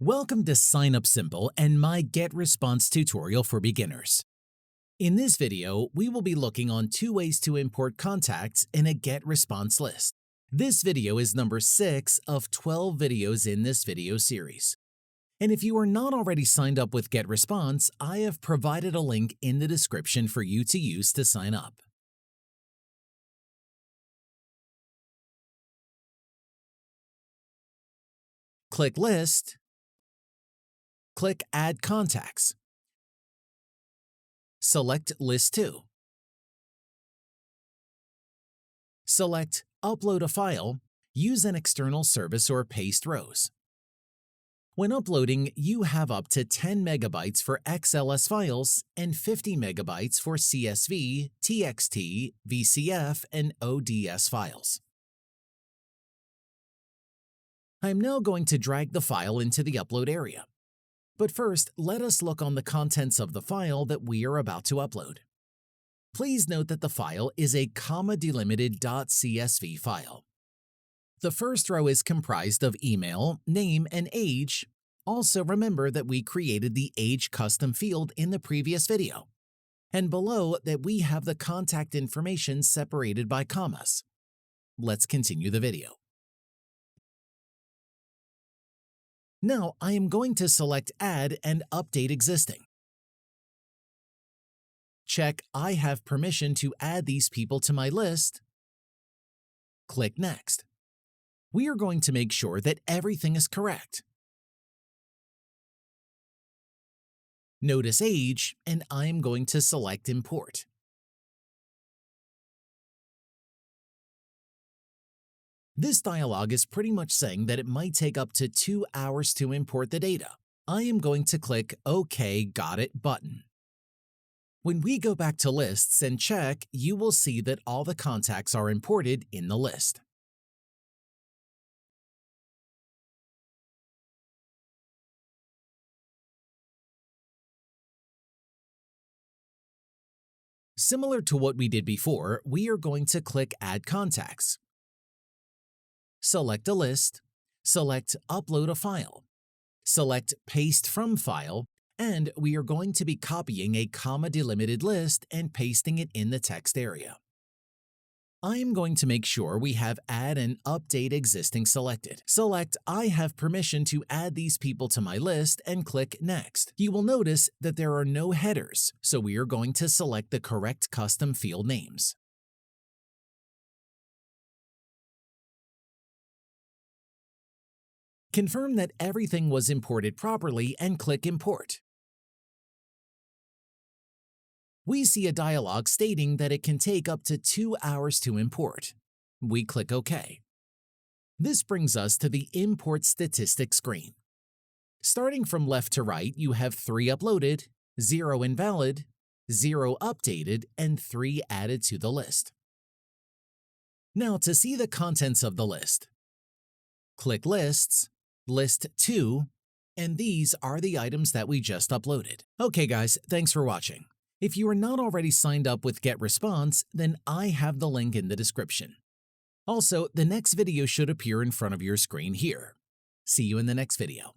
Welcome to Sign Up Simple and my GetResponse tutorial for beginners. In this video, we will be looking on 2 ways to import contacts in a GetResponse list. This video is number 6 of 12 videos in this video series. And if you are not already signed up with GetResponse, I have provided a link in the description for you to use to sign up. Click List. Click Add Contacts. Select List 2. Select Upload a File, use an external service or paste rows. When uploading, you have up to 10 megabytes for XLS files and 50 megabytes for CSV, TXT, VCF, and ODS files. I'm now going to drag the file into the upload area. But first, let us look on the contents of the file that we are about to upload. Please note that the file is a comma-delimited .csv file. The first row is comprised of email, name, and age. Also remember that we created the age custom field in the previous video. And below that we have the contact information separated by commas. Let's continue the video. Now I am going to select Add and Update Existing. Check I have permission to add these people to my list. Click Next. We are going to make sure that everything is correct. Notice age, and I am going to select Import. This dialog is pretty much saying that it might take up to 2 hours to import the data. I am going to click OK, Got It button. When we go back to lists and check, you will see that all the contacts are imported in the list. Similar to what we did before, we are going to click Add Contacts. Select a list, select Upload a File, select Paste from File, and we are going to be copying a comma-delimited list and pasting it in the text area. I am going to make sure we have Add and Update Existing selected. Select I have permission to add these people to my list and click Next. You will notice that there are no headers, so we are going to select the correct custom field names. Confirm that everything was imported properly and click Import. We see a dialog stating that it can take up to 2 hours to import. We click OK. This brings us to the Import Statistics screen. Starting from left to right, you have 3 uploaded, 0 invalid, 0 updated, and 3 added to the list. Now to see the contents of the list, click Lists, List 2, and these are the items that we just uploaded. Okay guys, thanks for watching. If you are not already signed up with GetResponse, then I have the link in the description. Also, the next video should appear in front of your screen here. See you in the next video.